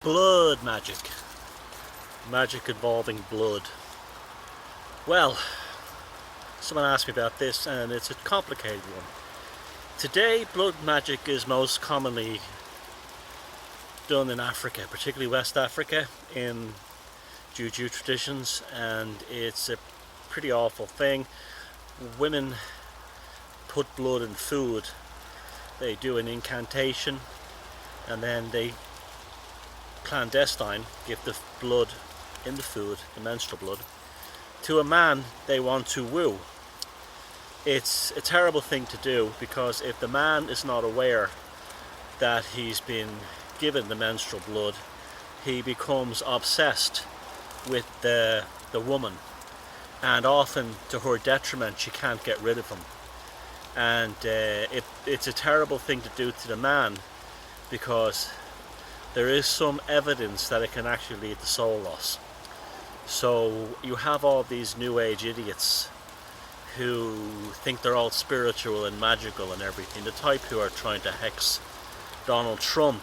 Blood magic. Magic involving blood. Well, someone asked me about this and it's a complicated one. Today, blood magic is most commonly done in Africa, particularly West Africa, in Juju traditions, and it's a pretty awful thing. Women put blood in food. They do an incantation and then they clandestine give the blood in the food, the menstrual blood, to a man they want to woo. It's a terrible thing to do because if the man is not aware that he's been given the menstrual blood, he becomes obsessed with the woman, and often to her detriment she can't get rid of him. And it's a terrible thing to do to the man because there is some evidence that it can actually lead to soul loss. So you have all these new age idiots who think they're all spiritual and magical and everything, the type who are trying to hex Donald Trump,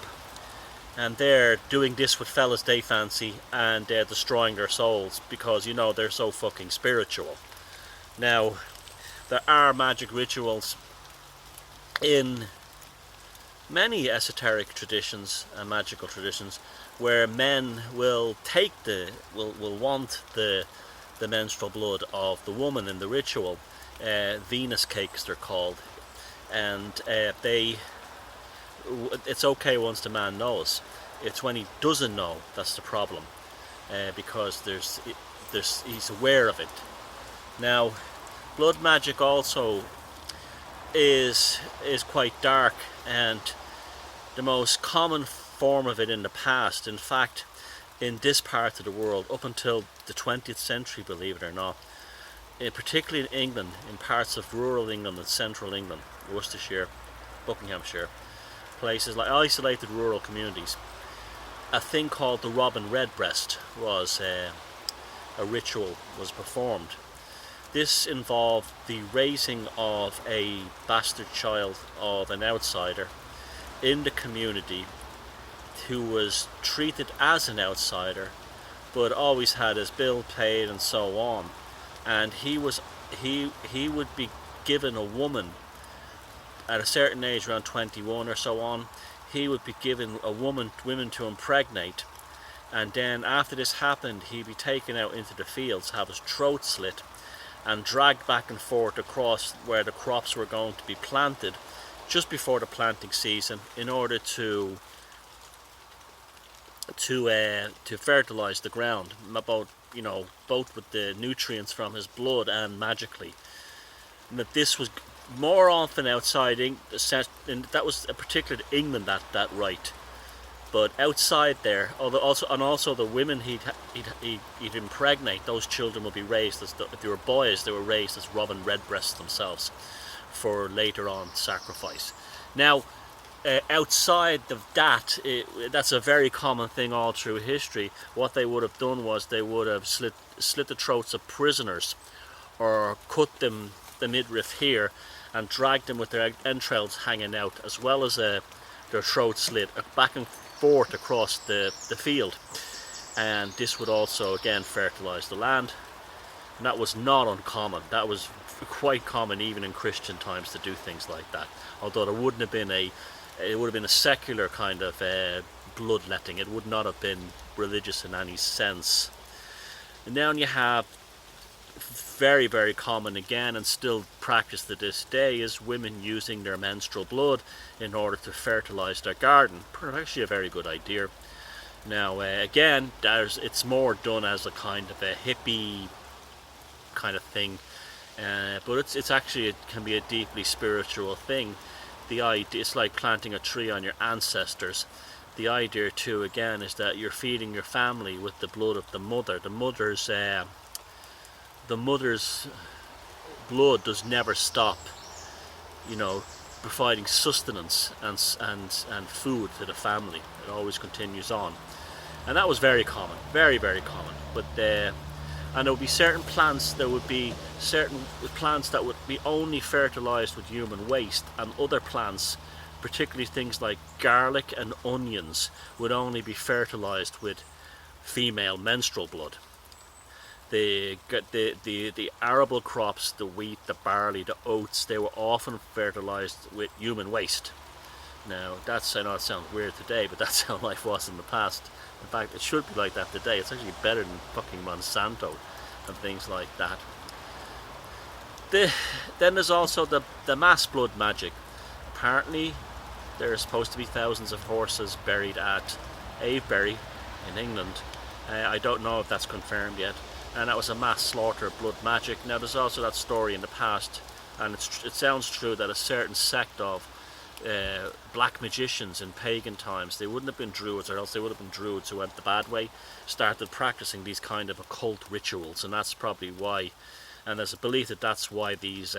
and they're doing this with fellas they fancy and they're destroying their souls because, you know, they're so fucking spiritual. Now, there are magic rituals in many esoteric traditions and magical traditions where men will want the menstrual blood of the woman in the ritual. Venus cakes they're called, and it's okay once the man knows. It's when he doesn't know that's the problem, because he's aware of it. Now, blood magic also is quite dark, and the most common form of it in the past, in fact, in this part of the world, up until the 20th century, believe it or not, particularly in England, in parts of rural England and central England, Worcestershire, Buckinghamshire, places like isolated rural communities, a thing called the Robin Redbreast was a ritual was performed. This involved the raising of a bastard child of an outsider in the community who was treated as an outsider but always had his bill paid and so on. And he would be given a woman at a certain age, around 21 or so on. He would be given women to impregnate, and then after this happened he'd be taken out into the fields, have his throat slit and dragged back and forth across where the crops were going to be planted just before the planting season in order to fertilize the ground, both with the nutrients from his blood and magically. And that this was more often outside and that was a particular to England, that rite. But outside there, also the women he'd impregnate, those children would be raised as, if they were boys, they were raised as Robin Redbreasts themselves for later on sacrifice. Now, outside of that, that's a very common thing all through history. What they would have done was they would have slit the throats of prisoners, or cut them the midriff here and dragged them with their entrails hanging out, as well as their throat slit back and forth across the field. And this would also again fertilize the land, and that was not uncommon. That was quite common even in Christian times to do things like that, although it would have been a secular kind of bloodletting. It would not have been religious in any sense. And now you have very, very common again, and still practiced to this day, is women using their menstrual blood in order to fertilize their garden. Actually a very good idea. Now again, it's more done as a kind of a hippie kind of thing, but it's actually, it can be a deeply spiritual thing. The idea, it's like planting a tree on your ancestors. The idea too again is that you're feeding your family with the blood of the mother. The mother's blood does never stop, providing sustenance and food to the family. It always continues on, and that was very common, very, very common. But and there would be certain plants that would be only fertilized with human waste, and other plants particularly things like garlic and onions, would only be fertilized with female menstrual blood. The arable crops, the wheat, the barley, the oats, they were often fertilized with human waste. Now, I know it sounds weird today, but that's how life was in the past. In fact, it should be like that today. It's actually better than fucking Monsanto and things like that. Then there's also the mass blood magic. Apparently, there are supposed to be thousands of horses buried at Avebury in England. I don't know if that's confirmed yet. And that was a mass slaughter of blood magic. Now, there's also that story in the past, and it sounds true, that a certain sect of black magicians in pagan times, they wouldn't have been druids, or else they would have been druids who went the bad way, started practicing these kind of occult rituals, and that's probably why. And there's a belief that that's why these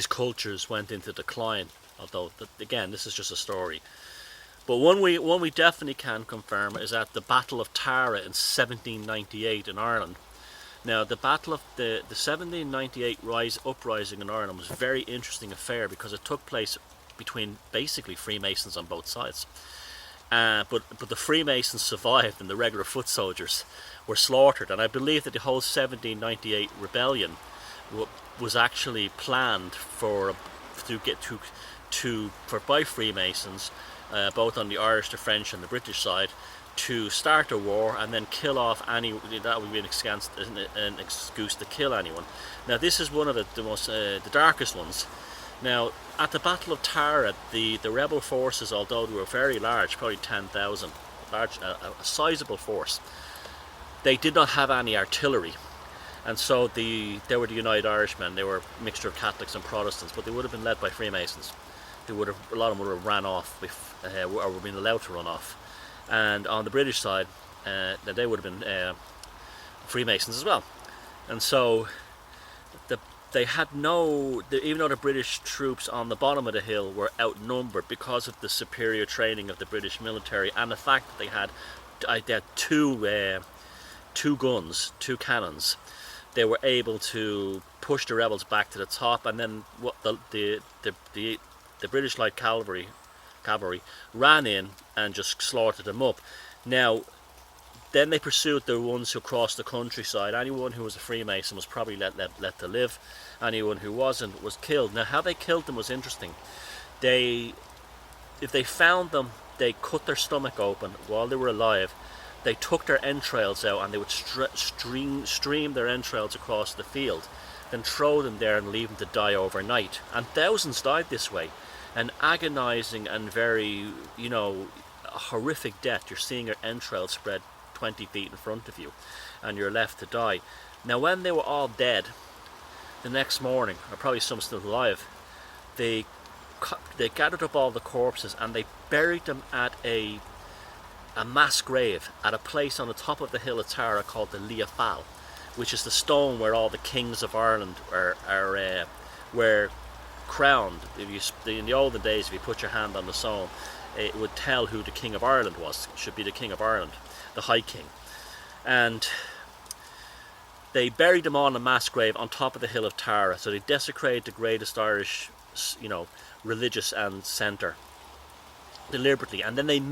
cultures went into decline. Although, again, this is just a story. But one we definitely can confirm is at the Battle of Tara in 1798 in Ireland. Now, the Battle of the 1798 uprising in Ireland was a very interesting affair because it took place between basically Freemasons on both sides. But the Freemasons survived and the regular foot soldiers were slaughtered. And I believe that the whole 1798 rebellion was actually planned by Freemasons, both on the Irish, the French and the British side, to start a war and then kill off any. That would be an excuse to kill anyone. Now, this is one of the darkest ones. Now, at the Battle of Tara, the rebel forces, although they were very large, probably 10,000, a sizable force, they did not have any artillery. And so they were the United Irishmen. They were a mixture of Catholics and Protestants, but they would have been led by Freemasons. A lot of them would have ran off, or would have been allowed to run off. And on the British side, they would have been Freemasons as well. And so they had even though the British troops on the bottom of the hill were outnumbered because of the superior training of the British military and the fact that they had two guns, two cannons, they were able to push the rebels back to the top, and then the British light cavalry ran in and just slaughtered them up. Now, then they pursued the ones who crossed the countryside. Anyone who was a Freemason was probably let to live. Anyone who wasn't was killed. Now, how they killed them was interesting. If they found them, they cut their stomach open while they were alive. They took their entrails out and they would stream their entrails across the field, then throw them there and leave them to die overnight. And thousands died this way. An agonizing and very, horrific death. You're seeing your entrails spread 20 feet in front of you and you're left to die. Now, when they were all dead, the next morning, or probably some still alive, they gathered up all the corpses and they buried them at a mass grave at a place on the top of the hill of Tara called the Lia Fal, which is the stone where all the kings of Ireland were crowned. In the olden days, if you put your hand on the stone, it would tell who the King of Ireland was. It should be the King of Ireland, the High King. And they buried them all in a mass grave on top of the hill of Tara. So they desecrated the greatest Irish, religious and centre deliberately. And then they